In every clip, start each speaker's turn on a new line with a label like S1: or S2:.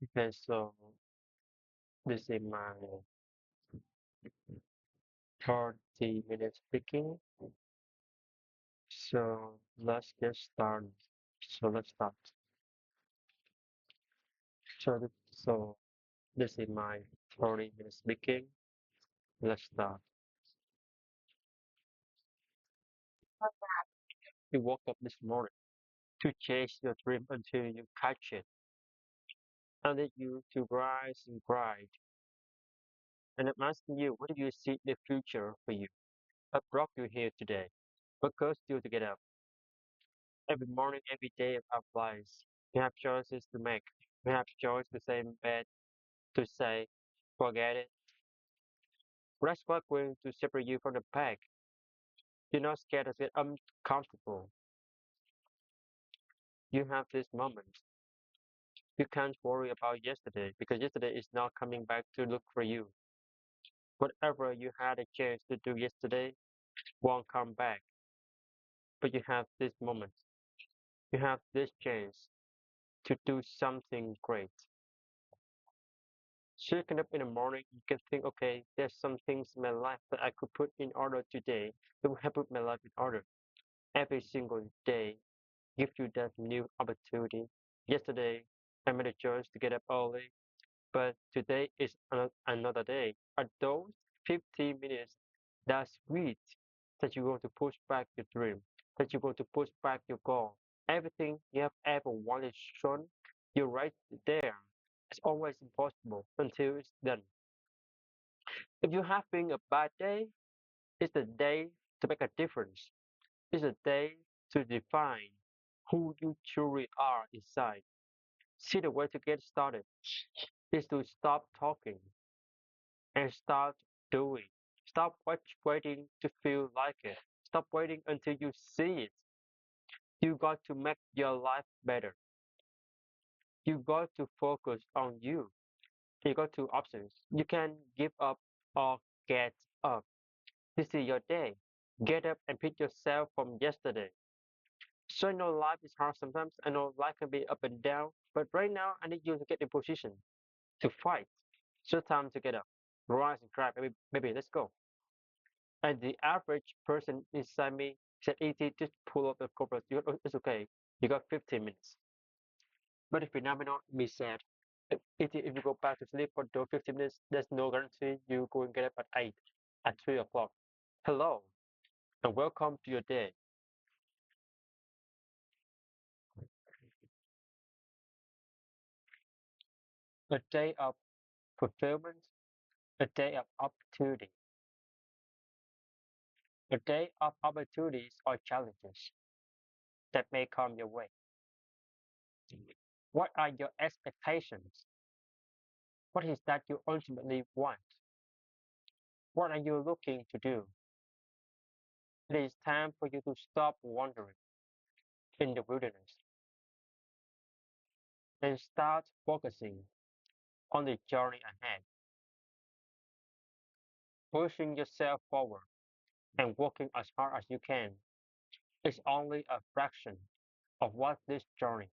S1: Okay, so this is my 30 minutes speaking. So let's get started. So let's start. So this is my 30 minutes speaking. Let's start. You woke up this morning to chase your dream until you catch it. And then you to rise and grind. And I'm asking you, what do you see in the future for you? What brought you here today? What caused you to get up? Every morning, every day of our lives, we have choices to make. We have choice to say in bed, to say, forget it. That's what going to separate you from the pack. You're not scared to get uncomfortable. You have this moment. You can't worry about yesterday because yesterday is not coming back to look for you. Whatever you had a chance to do yesterday won't come back. But you have this moment. You have this chance to do something great. So you can up in the morning, you can think, okay, there's some things in my life that I could put in order today that will help put my life in order. Every single day give you that new opportunity. Yesterday, I made a choice to get up early, but today is another day. Are those 15 minutes that sweet that you're going to push back your dream, that you're going to push back your goal? Everything you have ever wanted shown, you're right there. It's always impossible until it's done. If you're having a bad day, it's the day to make a difference. It's a day to define who you truly are inside. See, the way to get started is to stop talking and start doing. Stop waiting to feel like it. Stop waiting until you see it. You got to make your life better. You got to focus on you. You got two options. You can give up or get up. This is your day. Get up and pick yourself from yesterday. So I know life is hard sometimes. I know life can be up and down. But right now, I need you to get in position to fight. So time to get up. Rise and grab. Maybe let's go. And the average person inside me said, "Et, just pull up the corporate. It's okay. You got 15 minutes." But if you never know, me said, if you go back to sleep for those 15 minutes, there's no guarantee you go and get up at 8, at 3 o'clock. Hello, and welcome to your day. A day of fulfillment, a day of opportunity, a day of opportunities or challenges that may come your way. What are your expectations? What is that you ultimately want? What are you looking to do? It is time for you to stop wandering in the wilderness and start focusing on the journey ahead, pushing yourself forward and working as hard as you can is only a fraction of what this journey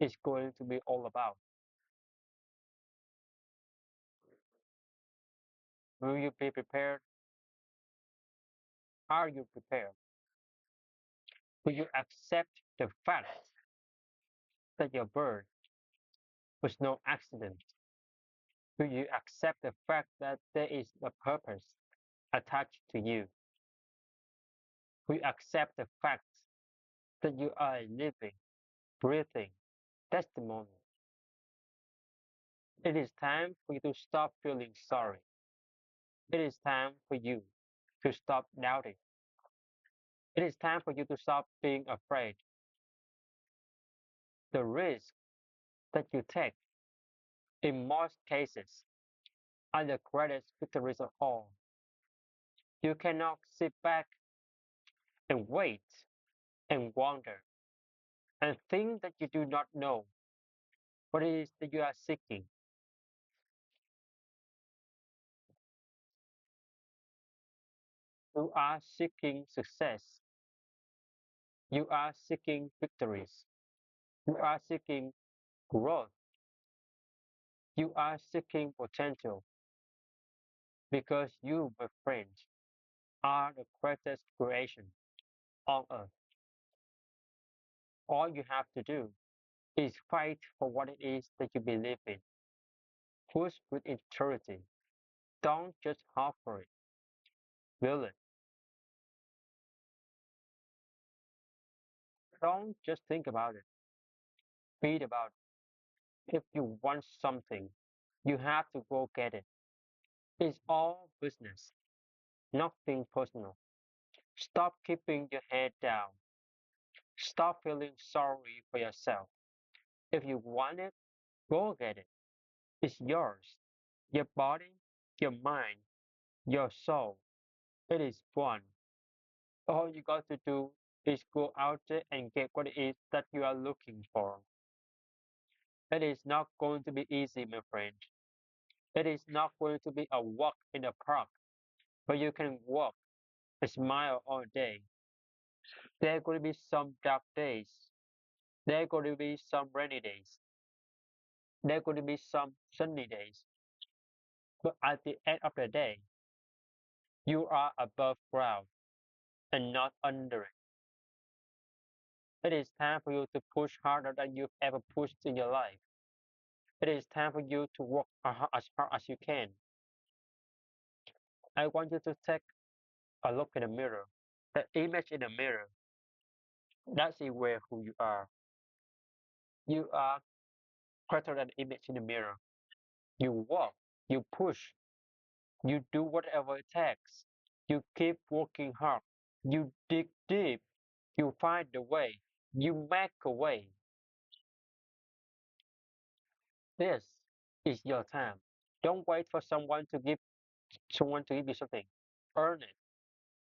S1: is going to be all about. Will you be prepared? Are you prepared? Will you accept the fact that your birth was no accident? Will you accept the fact that there is a purpose attached to you? Will you accept the fact that you are a living, breathing testimony? It is time for you to stop feeling sorry. It is time for you to stop doubting. It is time for you to stop being afraid. The risk that you take, in most cases, are the greatest victories of all. You cannot sit back and wait and wonder and think that you do not know what it is that you are seeking. You are seeking success. You are seeking victories. You are seeking growth. You are seeking potential because you, my friends, are the greatest creation on earth. All you have to do is fight for what it is that you believe in. Push with integrity. Don't just hope for it. Will it. Don't just think about it. Read about it. If you want something, you have to go get it. It's all business, nothing personal. Stop keeping your head down. Stop feeling sorry for yourself. If you want it, go get it. It's yours. Your body, your mind, your soul. It is one. All you got to do is go out there and get what it is that you are looking for. It is not going to be easy, my friend. It is not going to be a walk in the park, but you can walk and smile all day. There are going to be some dark days. There are going to be some rainy days. There are going to be some sunny days. But at the end of the day, you are above ground and not under it. It is time for you to push harder than you've ever pushed in your life. It is time for you to work as hard as you can. I want you to take a look in the mirror. The image in the mirror, that's where who you are. You are greater than the image in the mirror. You walk, you push, you do whatever it takes. You keep working hard. You dig deep. You find the way. You make a way. This is your time. Don't wait for someone to give you something. Earn it.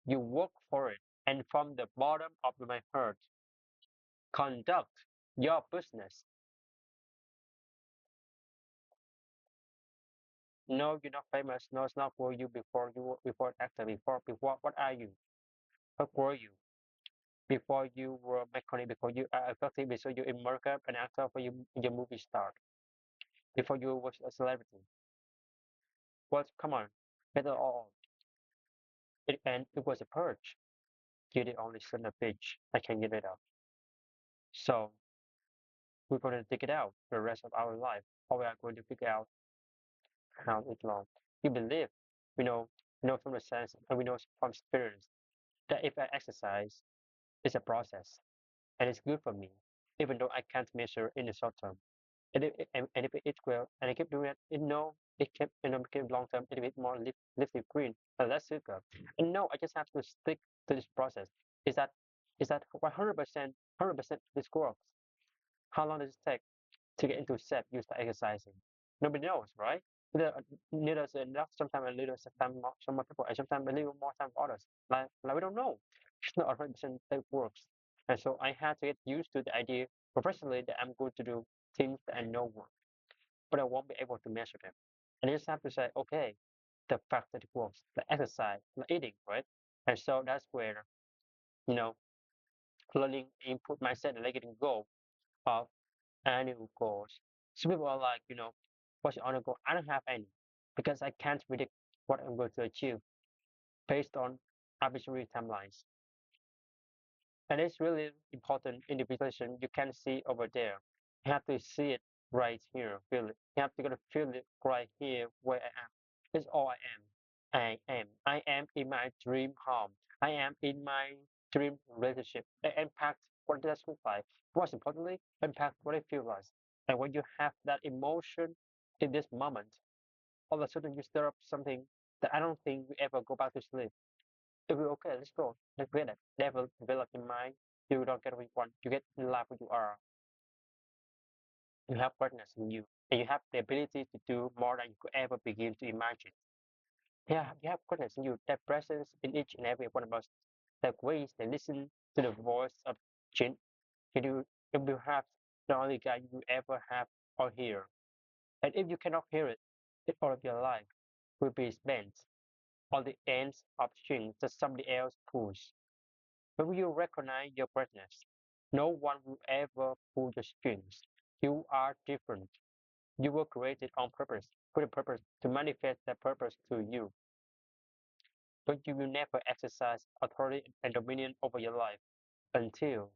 S1: You work for it. And from the bottom of my heart, conduct your business. No, you're not famous. No, it's not for you before you were before an actor. Before what are you? What were you? Before you were mechanic, before you are effective, before you in makeup, an actor, for you your movie star, before you was a celebrity. What? Come on, better all. And it was a purge. You're the only son of bitch I can get rid of. So we're going to take it out for the rest of our life, or we are going to figure out how it long. We believe, we know from the sense, and we know from experience that if I exercise, it's a process, and it's good for me, even though I can't measure in the short term. And if it eats well, and I keep doing it, it can, become long term, a bit more leafy green, and less sugar. And no, I just have to stick to this process. Is that is that 100% this works? How long does it take to get into shape? You start exercising. Nobody knows, right? Neither, neither is enough. Sometimes a little, sometimes more, some more people, and sometimes a little more time for others. Like we don't know. It's not 100% that works. And so I had to get used to the idea professionally that I'm going to do things that I know work, but I won't be able to measure them. And I just have to say, okay, the fact that it works, the exercise, the eating, right? And so that's where, you know, learning input mindset and letting go of annual goals. Some people are like, what's your honor goal? I don't have any because I can't predict what I'm going to achieve based on arbitrary timelines. And it's really important in the visualization. You can see over there. You have to see it right here, feel it. You have to gonna feel it right here where I am. It's all I am. I am. I am in my dream home. I am in my dream relationship. I impact what does look like. Most importantly, impact what it feels like. And when you have that emotion in this moment, all of a sudden you stir up something that I don't think we ever go back to sleep. If we're okay, let's go. Let's get it. Develop your mind. You don't get what you want. You get in life what you are. You have greatness in you. And you have the ability to do more than you could ever begin to imagine. Yeah, you have greatness in you. That presence in each and every one of us. That ways they listen to the voice of Jin. If you have the only guy you ever have or hear. And if you cannot hear it, then all of your life will be spent on the ends of strings that somebody else pulls. When you recognize your greatness, no one will ever pull the strings. You are different. You were created on purpose, with a purpose to manifest that purpose to you. But you will never exercise authority and dominion over your life until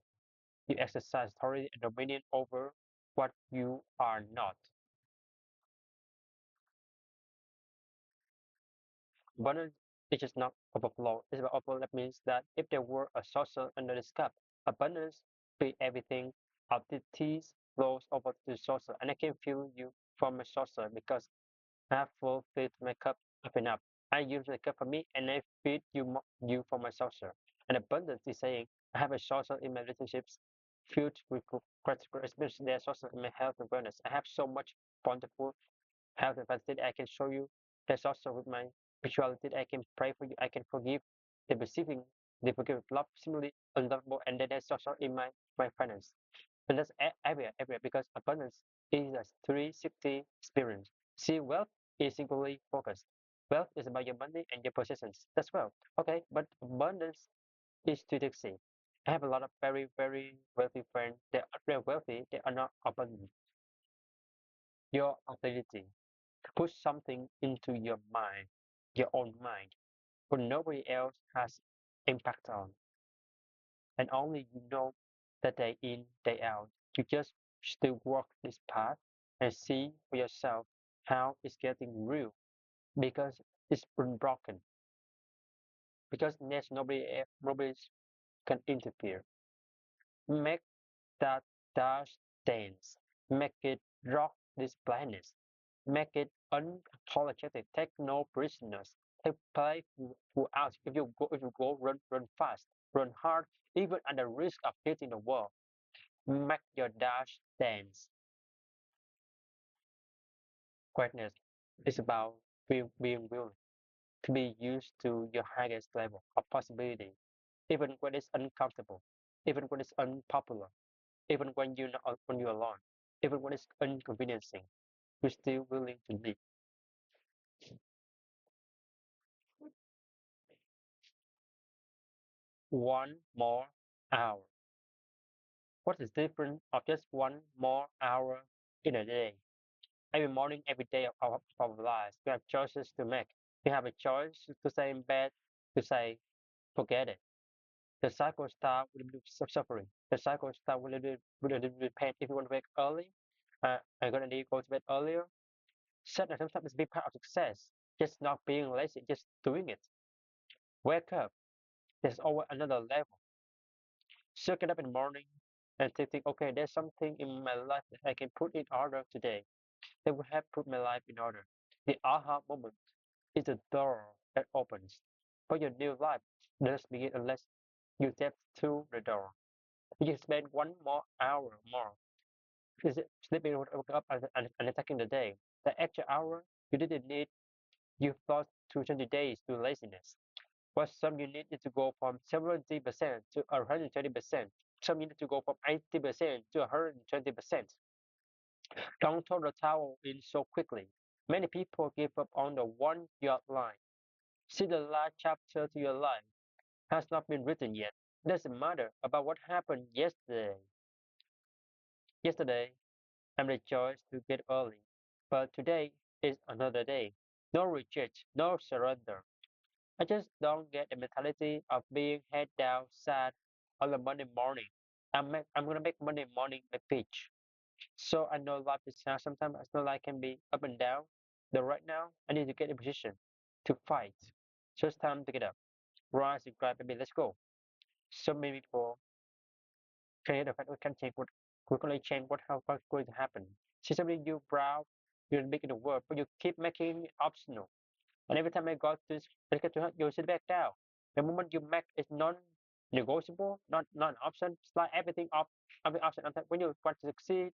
S1: you exercise authority and dominion over what you are not. Abundance is just not overflow. It's about overflow. That means that if there were a saucer under this cup, abundance be everything of the teas flows over to the saucer, and I can feel you from my saucer because I have full filled my cup up and up. I use the cup for me, and I feed you from my saucer. And abundance is saying I have a saucer in my relationships filled with critical, especially their saucer in my health and wellness. I have so much wonderful health and facility I can show you. There's also with my spirituality I can pray for you, I can forgive the receiving, the forgive love, similarly unlovable, and then there's also in my finance. And that's everywhere because abundance is a 360 experience. See, wealth is equally focused. Wealth is about your money and your possessions. That's wealth. Okay, but abundance is 360. I have a lot of very, very wealthy friends. They're wealthy, they are not abundant. Your ability put something into your mind, your own mind, but nobody else has impact on, and only you know that day in, day out. You just still walk this path and see for yourself how it's getting real because it's been broken. Because there's nobody can interfere. Make that dash dance. Make it rock this planet. Make it unapologetic. Take no prisoners. Take play full out. If you go, run fast, run hard, even at the risk of hitting the wall. Make your dash dance. Greatness is about being willing to be used to your highest level of possibility, even when it's uncomfortable, even when it's unpopular, even when you're alone, even when it's inconveniencing. You're still willing to live. One more hour. What is different of just one more hour in a day? Every morning, every day of our lives, we have choices to make. We have a choice to stay in bed, to say, forget it. The cycle starts with a little suffering. The cycle starts with a little bit pain. If you want to wake early, I'm gonna need to go to bed earlier. Sadness sometimes is a big part of success. Just not being lazy, just doing it. Wake up. There's always another level. So get up in the morning and think, okay, there's something in my life that I can put in order today. That will help put my life in order. The aha moment is the door that opens. But your new life doesn't begin unless you step through the door. You can spend one more hour more. Is it sleeping woke up and attacking the day? The extra hour you didn't need, you thought to 20 days to laziness. But some you needed to go from 70% to 120%. Some you need to go from 80% to 120%. Don't throw the towel in so quickly. Many people give up on the 1 yard line. See, the last chapter to your life has not been written yet. Doesn't matter about what happened yesterday. Yesterday, I made a choice to get early. But today is another day. No retreat, no surrender. I just don't get the mentality of being head down sad on a Monday morning. I'm gonna make Monday morning a peach. So I know life is hard. Sometimes I know life can be up and down. But right now, I need to get in position to fight. So it's time to get up, rise and grab, baby. Let's go. So many people create the fact we can change what we can only change what's going to happen. See something you proud, you're big in the world, but you keep making it optional. And every time I go to this, I get to you sit back down. The moment you make it non-negotiable, not an option, slide everything off, every option. And when you want to succeed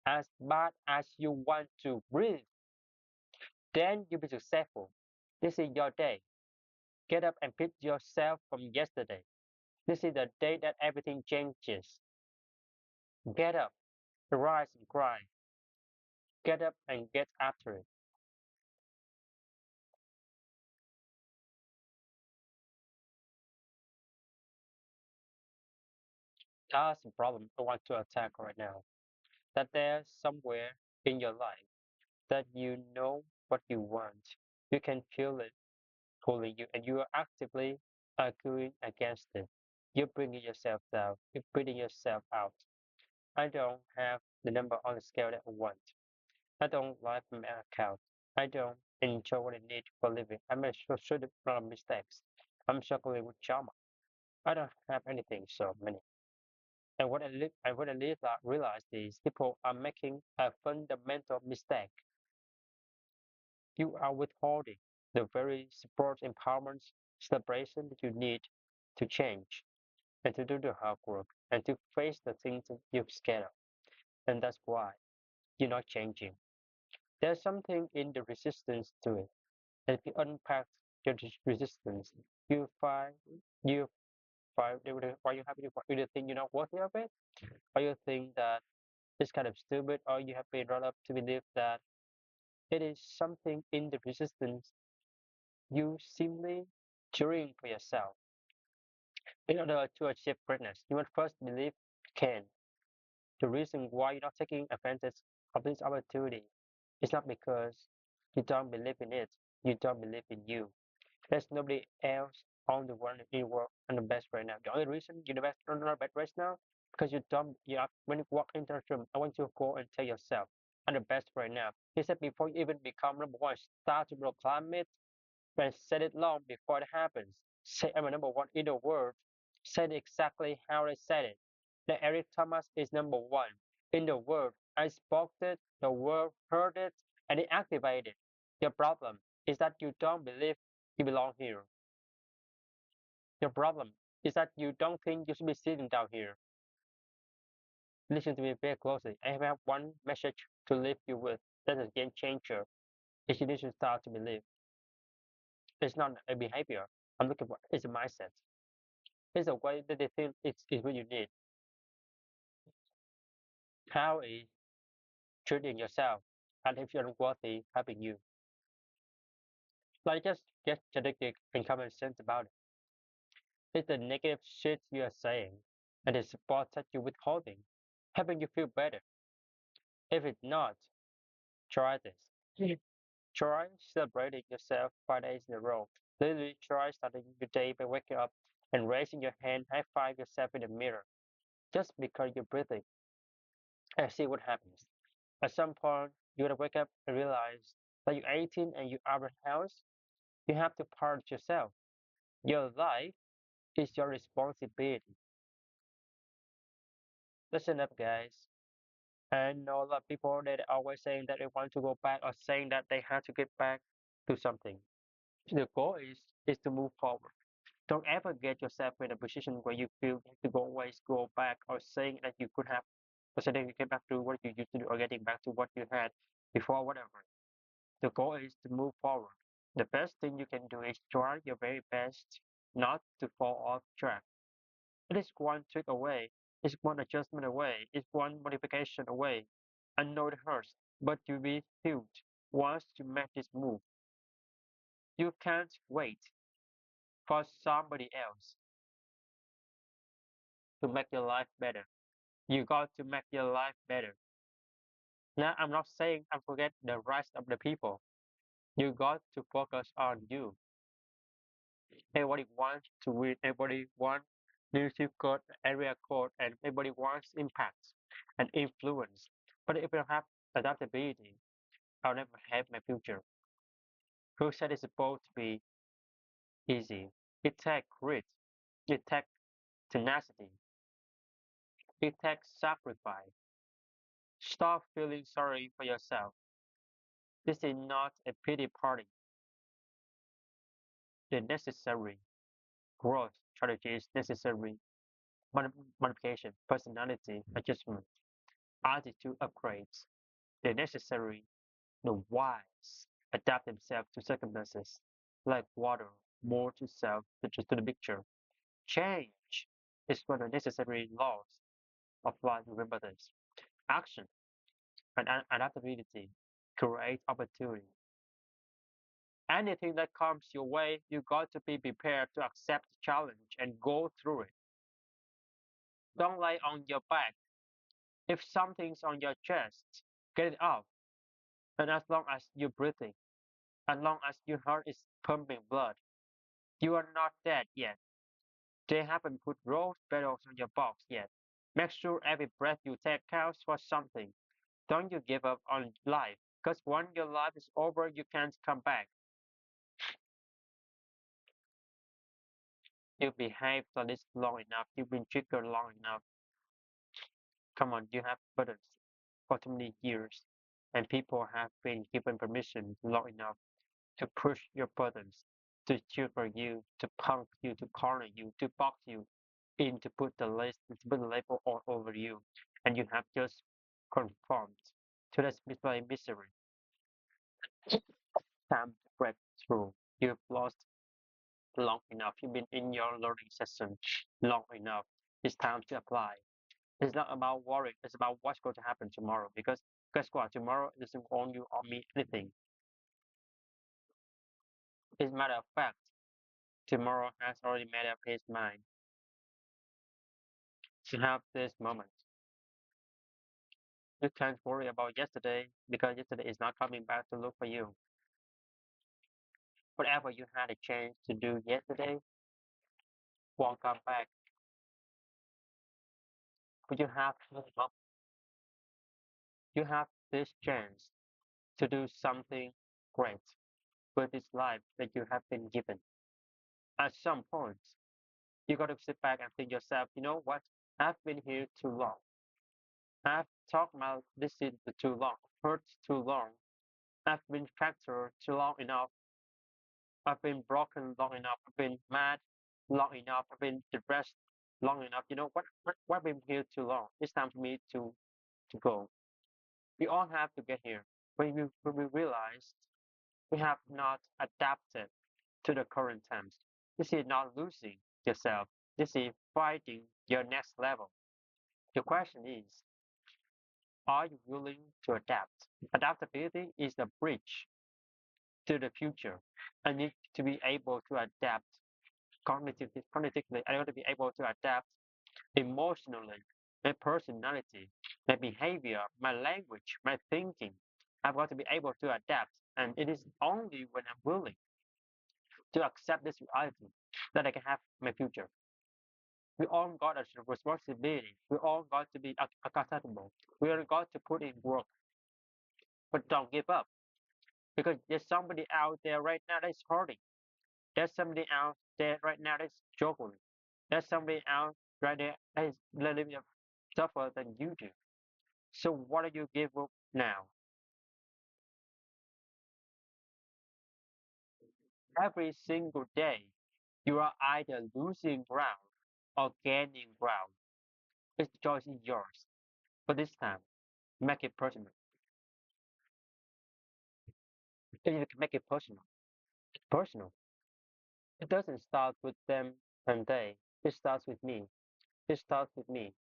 S1: as bad as you want to breathe, then you'll be successful. This is your day. Get up and pick yourself from yesterday. This is the day that everything changes. Get up, rise and cry. Get up and get after it. That's the problem I want to attack right now. That there's somewhere in your life. that you know what you want. You can feel it pulling you, and you are actively arguing against it. You're bringing yourself down. You're putting yourself out. I don't have the number on the scale that I want. I don't like my account. I don't enjoy what I need for living. I'm ashamed from mistakes. I'm struggling with trauma. I don't have anything so many. And what I realized is people are making a fundamental mistake. You are withholding the very support, empowerment, celebration that you need to change and to do the hard work and to face the things that you're scared of. And that's why you're not changing. There's something in the resistance to it. And if you unpack your resistance, you find you find why you have you either think you're not worthy of it, or you think that it's kind of stupid, or you have been brought up to believe that it is something in the resistance you simply cheering for yourself. In order to achieve greatness, you must first believe you can. The reason why you're not taking advantage of this opportunity is not because you don't believe in it, you don't believe in you. There's nobody else on the world in the world on the best right now. The only reason you're the best on the best right now because you don't you are, when you walk into the room, I want you to go and tell yourself, I'm the best right now. He said before you even become number one, start to proclaim it and set it long before it happens. Say I'm a number one in the world. Said exactly how I said it. That Eric Thomas is number one in the world. I spoke it, the world heard it, and it activated. Your problem is that you don't believe you belong here. Your problem is that you don't think you should be sitting down here. Listen to me very closely. I have one message to leave you with. That is a game changer. Is you need to start to believe. It's not a behavior. I'm looking for. It's a mindset. It's a way that they feel it's what you need. How is treating yourself and if you're unworthy helping you. Like just get strategic and common sense about it. It's the negative shit you are saying and the support that you're withholding, helping you feel better. If it's not, try this. Mm. Try celebrating yourself 5 days in a row. Literally try starting your day by waking up and raising your hand, high five yourself in the mirror. Just because you're breathing and see what happens. At some point, you're gonna wake up and realize that you're 18 and you are in a house. You have to part yourself. Your life is your responsibility. Listen up, guys. I know a lot of people that are always saying that they want to go back or saying that they have to get back to something. The goal is to move forward. Don't ever get yourself in a position where you feel you have to go always go back or saying that you could have or saying you get back to what you used to do or getting back to what you had before, whatever. The goal is to move forward. The best thing you can do is try your very best not to fall off track. It is one trick away, it's one adjustment away, it's one modification away. I know it hurts, but you'll be healed once you make this move. You can't wait for somebody else to make your life better. You got to make your life better. Now, I'm not saying I forget the rest of the people. You got to focus on you. Everybody wants to win. Everybody wants leadership code, area code, and everybody wants impact and influence. But if you have adaptability, I'll never have my future. Who said it's supposed to be easy? It takes grit. It takes tenacity. It takes sacrifice. Stop feeling sorry for yourself. This is not a pity party. The necessary growth strategy is necessary modification, personality adjustment, attitude upgrades. The necessary, the wise adapt themselves to circumstances like water, more to self than just to the picture. Change is one of the necessary laws of life. Remember this. Action and adaptability create opportunity. Anything that comes your way, you got to be prepared to accept the challenge and go through it. Don't lay on your back. If something's on your chest, get it off. And as long as you're breathing, as long as your heart is pumping blood, you are not dead yet. They haven't put rose petals on your box yet. Make sure every breath you take counts for something. Don't you give up on life, because when your life is over, you can't come back. You behaved like this long enough. You've been triggered long enough. Come on, you have burdens for too many years, and people have been given permission long enough to push your buttons, to trigger you, to punk you, to corner you, to box you in, to put the label all over you, and you have just conformed to this misery. Time to break through. You've lost long enough. You've been in your learning session long enough. It's time to apply. It's not about worry. It's about what's going to happen tomorrow. Because guess what? Tomorrow doesn't own you or me anything. As a matter of fact, tomorrow has already made up his mind to have this moment. You can't worry about yesterday because yesterday is not coming back to look for you. Whatever you had a chance to do yesterday won't come back. But you have this chance to do something great with this life that you have been given. At some point, you got to sit back and think yourself, you know what? I've been here too long. I've talked about this is too long, hurt too long. I've been fractured too long enough. I've been broken long enough. I've been mad long enough. I've been depressed long enough. You know what? I've been here too long. It's time for me to go. We all have to get here. When we realize we have not adapted to the current times. This is not losing yourself. This is fighting your next level. The question is, are you willing to adapt? Adaptability is the bridge to the future. I need to be able to adapt cognitively. I want to be able to adapt emotionally, my personality, my behavior, my language, my thinking. I've got to be able to adapt. And it is only when I'm willing to accept this reality that I can have my future. We all got a responsibility. We all got to be accountable. We all got to put in work, but don't give up because there's somebody out there right now that's hurting. There's somebody out there right now that's struggling. There's somebody out right there that is living tougher than you do. So what do you give up now? Every single day, you are either losing ground or gaining ground. It's the choice is yours. But this time, make it personal. If you can make it personal, personal. It doesn't start with them and they. It starts with me. It starts with me.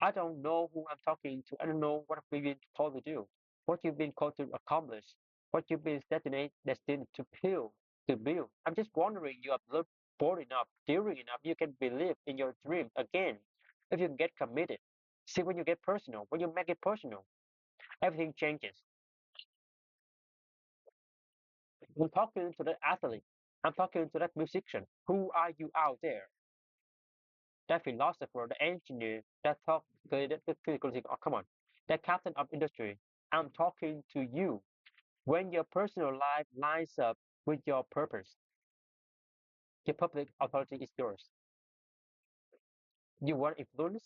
S1: I don't know who I'm talking to. I don't know what we've been called to do, what you've been called to accomplish, what you've been destined to build. I'm just wondering you are bold enough, daring enough, you can believe in your dream again. If you get committed. See, when you get personal, when you make it personal, everything changes. I'm talking to the athlete. I'm talking to that musician. Who are you out there? That philosopher, the engineer, that talk the critical thinker. Oh, come on, that captain of industry. I'm talking to you. When your personal life lines up with your purpose, your public authority is yours. You want influence?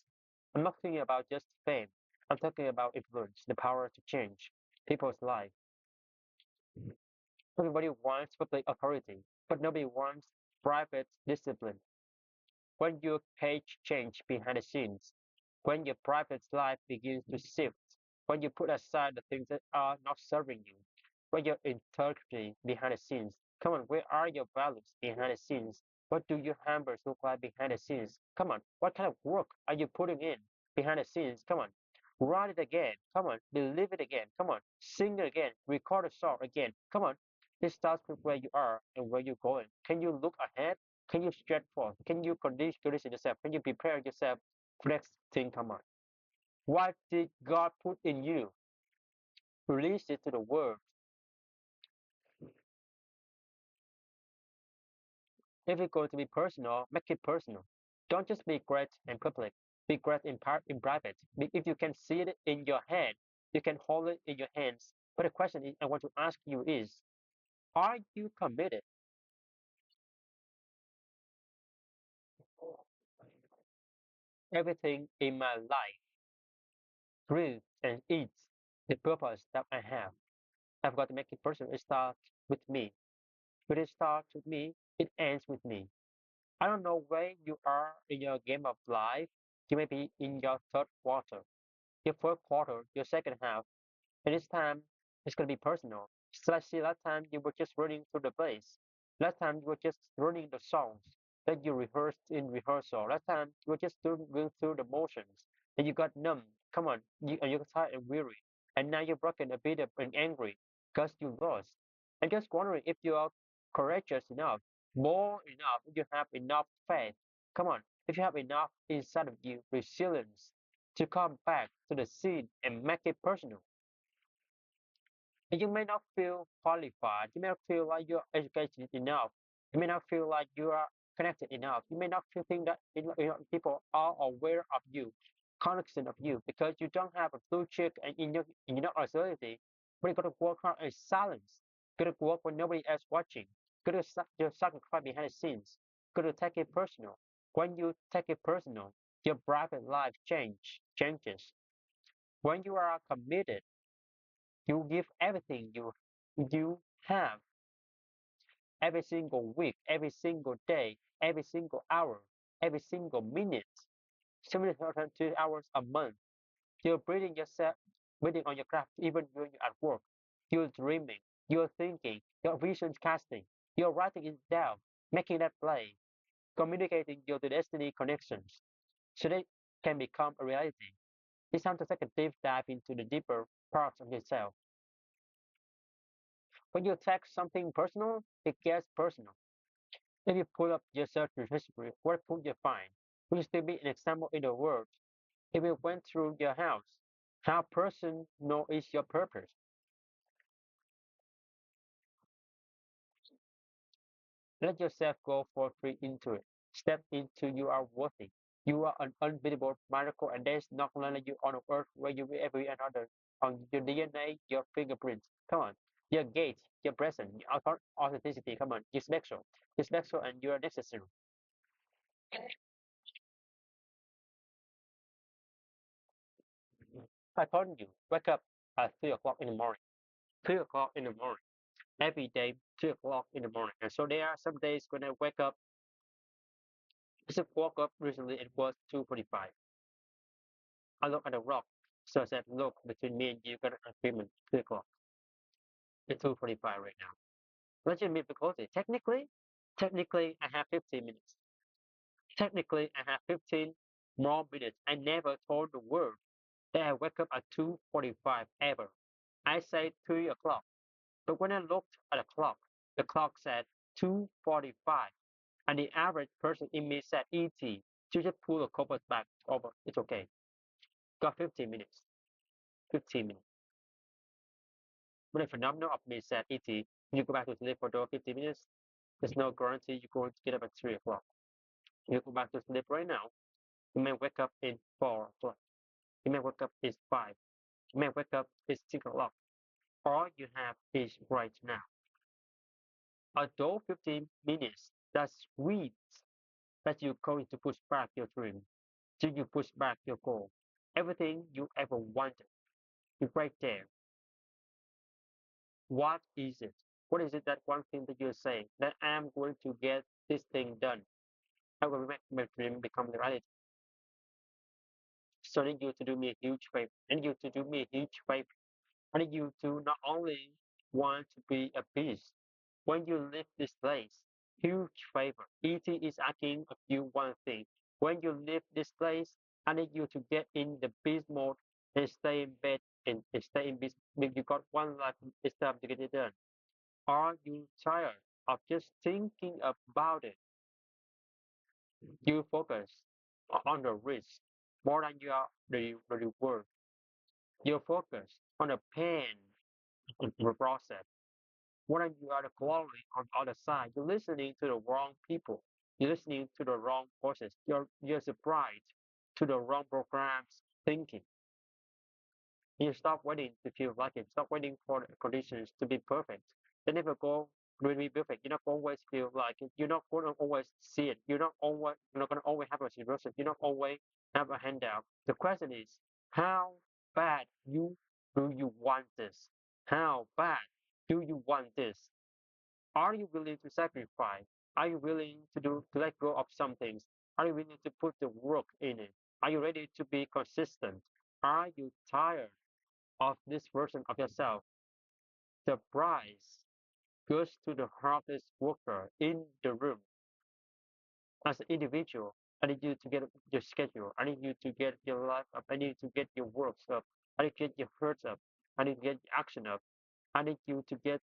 S1: I'm not talking about just fame. I'm talking about influence, the power to change people's life. Everybody wants public authority, but nobody wants private discipline. When your page change behind the scenes, when your private life begins to shift, when you put aside the things that are not serving you, when your integrity behind the scenes, come on, where are your values behind the scenes? What do your hamburgers look like behind the scenes? Come on, what kind of work are you putting in behind the scenes? Come on, write it again. Come on, believe it again. Come on, sing it again. Record a song again. Come on. It starts with where you are and where you're going. Can you look ahead? Can you stretch forth? Can you condition yourself? Can you prepare yourself for next thing come on? What did God put in you? Release it to the world. If it's going to be personal, make it personal. Don't just be great in public. Be great in private. If you can see it in your head, you can hold it in your hands. But the question I want to ask you is, are you committed? Everything in my life breathes and eats the purpose that I have. I've got to make it personal. It starts with me. When it starts with me, it ends with me. I don't know where you are in your game of life. You may be in your third quarter, your fourth quarter, your second half, and this time it's going to be personal. So let's see, last time you were just running through the plays. Last time you were just running the songs that you rehearsed in rehearsal. Last time you were just going through the motions and you got numb. Come on, and you got tired and weary. And now you're broken a bit and angry because you lost. I'm just wondering if you are courageous enough, bold enough, if you have enough faith. Come on, if you have enough inside of you, resilience to come back to the scene and make it personal. And you may not feel qualified. You may not feel like you're educated enough. You may not feel like you are connected enough. You may not feel think that people are aware of you, cognizant of you, because you don't have a blue check and in your authority. But you got to work hard in silence. You got to work when nobody else watching. You got to sacrifice behind the scenes. You got to take it personal. When you take it personal, your private life changes. When you are committed, you give everything you have every single week, every single day, every single hour, every single minute, 702 hours a month. You're breathing yourself, breathing on your craft even when you're at work. You're dreaming, you're thinking, you're vision casting, you're writing it down, making that play, communicating your destiny connections so they can become a reality. It's time to take a deep dive into the deeper parts of yourself. When you text something personal, it gets personal. If you pull up your search history, what would you find? Will you still be an example in the world? If you went through your house, how personal is your purpose? Let yourself go for free into it. Step into you are worthy. You are an unbeatable miracle, and there's not only you on earth where you will every another on your DNA, your fingerprints. Come on, your gait, your presence, your authenticity. Come on, you're special. You're special, and you are necessary. I told you, wake up at 3 o'clock in the morning. 3 o'clock in the morning. Every day, 3 o'clock in the morning. And so there are some days when I wake up. I just woke up recently, it was 2:45. I look at the rock. So I said, look, between me and you got an agreement, 3 o'clock. It's 2:45 right now. What do you mean because technically I have 15 minutes. Technically I have 15 more minutes. I never told the world that I wake up at 2:45 ever. I say 3 o'clock. But when I looked at the clock said 2:45, and the average person in me said ET. You just pull the covers back over. It's okay. Got 15 minutes. 15 minutes. When a phenomenon of me said ET, you go back to sleep for those 15 minutes, there's no guarantee you're going to get up at 3 o'clock. You go back to sleep right now, you may wake up in 4 o'clock. You may wake up is 5. You may wake up is 6 o'clock. All you have is right now. Although 15 minutes, that's sweet that you're going to push back your dream. Till you push back your goal. Everything you ever wanted is right there. What is it? What is it that one thing that you're saying that I'm going to get this thing done? I'm going to make my dream become the reality. So I need you to do me a huge favor. I need you to do me a huge favor. I need you to not only want to be a peace when you leave this place. Huge favor. ET is asking of you one thing. When you leave this place, I need you to get in the beast mode and stay in bed and stay in beast. You got one life. It's time to get it done. Are you tired of just thinking about it? You focus on the risk more than you are the reward. You focus on the pain process. When you are glowing on the other side, you're listening to the wrong people. You're listening to the wrong voices. You're surprised to the wrong programs thinking. You stop waiting to feel like it. Stop waiting for the conditions to be perfect. They never go to be perfect. You're not always feel like it. You're not going to always see it. You're not going to always have a solution. You're not always have a handout. The question is, how bad do you want this? How bad do you want this? Are you willing to sacrifice? Are you willing to let go of some things? Are you willing to put the work in it? Are you ready to be consistent? Are you tired of this version of yourself? The prize goes to the hardest worker in the room. As an individual, I need you to get your schedule. I need you to get your life up. I need to get your works up. I need to get your hurts up. I need to get your action up. I need you to get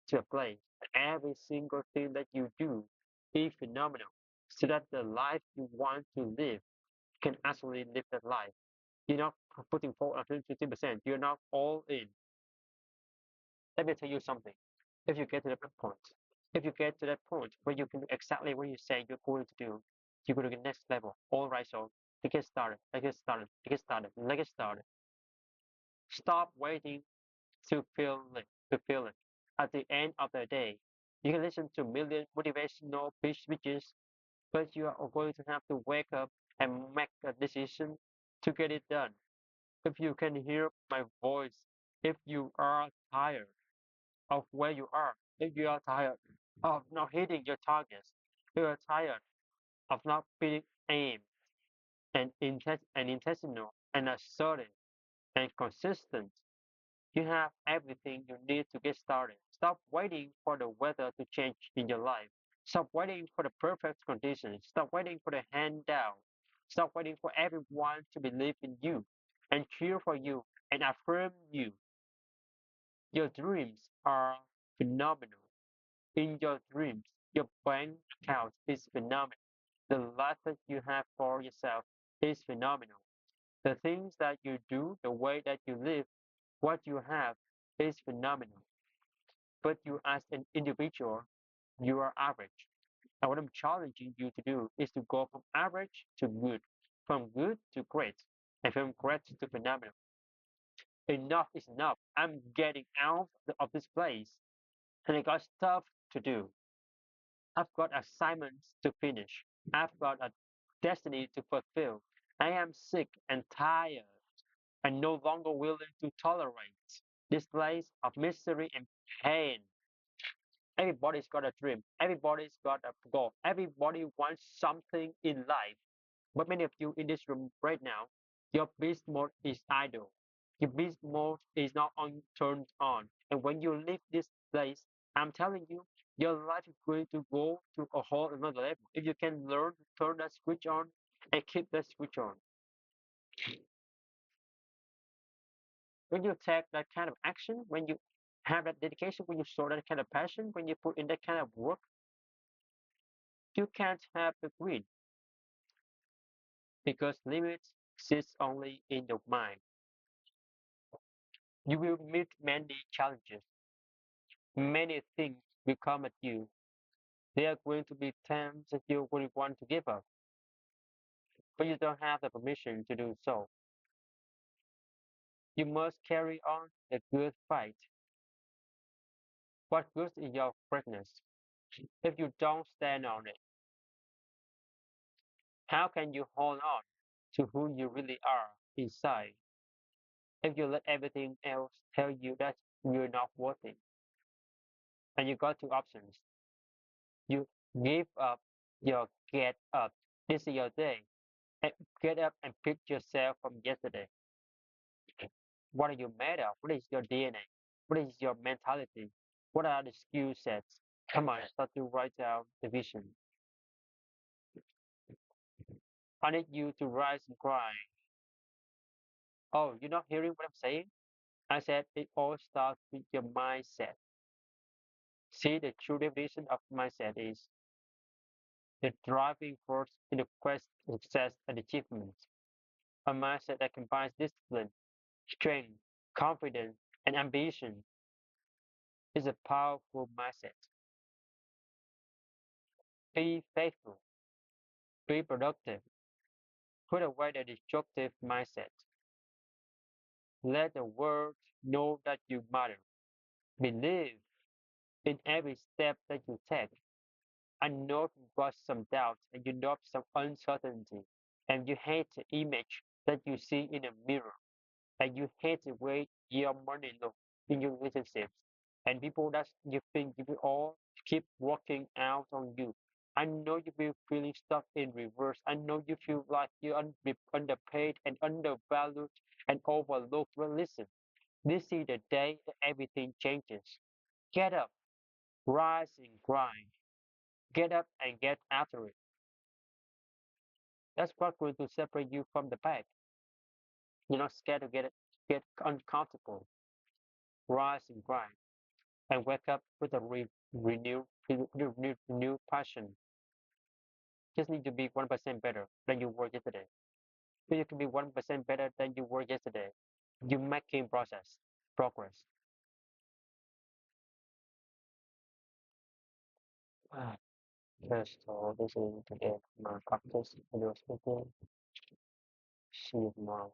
S1: to a place. Every single thing that you do is phenomenal so that the life you want to live can actually live that life. You're not putting forward 150%. You're not all in. Let me tell you something. If you get to that point, if you get to that point where you can do exactly what you say you're going to do, you go to the next level. All right, so let's get started. Let's get started. Let's get started. Let's get started. Stop waiting to feel it. To feel it. At the end of the day, you can listen to million motivational speeches, but you are going to have to wake up and make a decision to get it done. If you can hear my voice, if you are tired of where you are, if you are tired of not hitting your targets, if you are tired of not being aimed and intentional and assertive and consistent, you have everything you need to get started. Stop waiting for the weather to change in your life. Stop waiting for the perfect conditions. Stop waiting for the handout. Stop waiting for everyone to believe in you and cheer for you and affirm you. Your dreams are phenomenal. In your dreams, your bank account is phenomenal. The life that you have for yourself is phenomenal. The things that you do, the way that you live, what you have is phenomenal. But you, as an individual, you are average. And what I'm challenging you to do is to go from average to good, from good to great, and from great to phenomenal. Enough is enough. I'm getting out of this place, and I got stuff to do. I've got assignments to finish. I've got a destiny to fulfill. I am sick and tired and no longer willing to tolerate this place of misery and pain. Everybody's got a dream. Everybody's got a goal. Everybody wants something in life. But many of you in this room right now, your beast mode is idle. Your beast mode is not on turned on. And when you leave this place, I'm telling you, your life is going to go to a whole another level. If you can learn to turn that switch on and keep that switch on. When you take that kind of action, when you have that dedication, when you show that kind of passion, when you put in that kind of work, you can't have the greed because limits exist only in your mind. You will meet many challenges. Many things will come at you. There are going to be times that you will want to give up, but you don't have the permission to do so. You must carry on the good fight. What good is your greatness if you don't stand on it? How can you hold on to who you really are inside if you let everything else tell you that you're not worth it? And you got two options. You give up, you get up. This is your day. And get up and pick yourself from yesterday. What are you made of? What is your DNA? What is your mentality? What are the skill sets? Come on, start to write down the vision. I need you to rise and cry. Oh, you're not hearing what I'm saying? I said it all starts with your mindset. See, the true definition of mindset is the driving force in the quest for success and achievement. A mindset that combines discipline, strength, confidence, and ambition. is a powerful mindset. Be faithful, be productive, put away the destructive mindset. Let the world know that you matter. Believe in every step that you take. And know you got some doubt and you know some uncertainty. And you hate the image that you see in a mirror. And you hate the way your money look in your relationships. And people that you think you will all keep working out on you. I know you will feeling stuck in reverse. I know you feel like you're underpaid and undervalued and overlooked. Well, listen, this is the day that everything changes. Get up, rise and grind. Get up and get after it. That's what's going to separate you from the pack. You're not scared to get uncomfortable. Rise and grind and wake up with a renewed passion. Just need to be 1% better than you were yesterday. If you can be 1% better than you were yesterday, you're making progress. Ah, just listening to the my practice when I was speaking. See you tomorrow.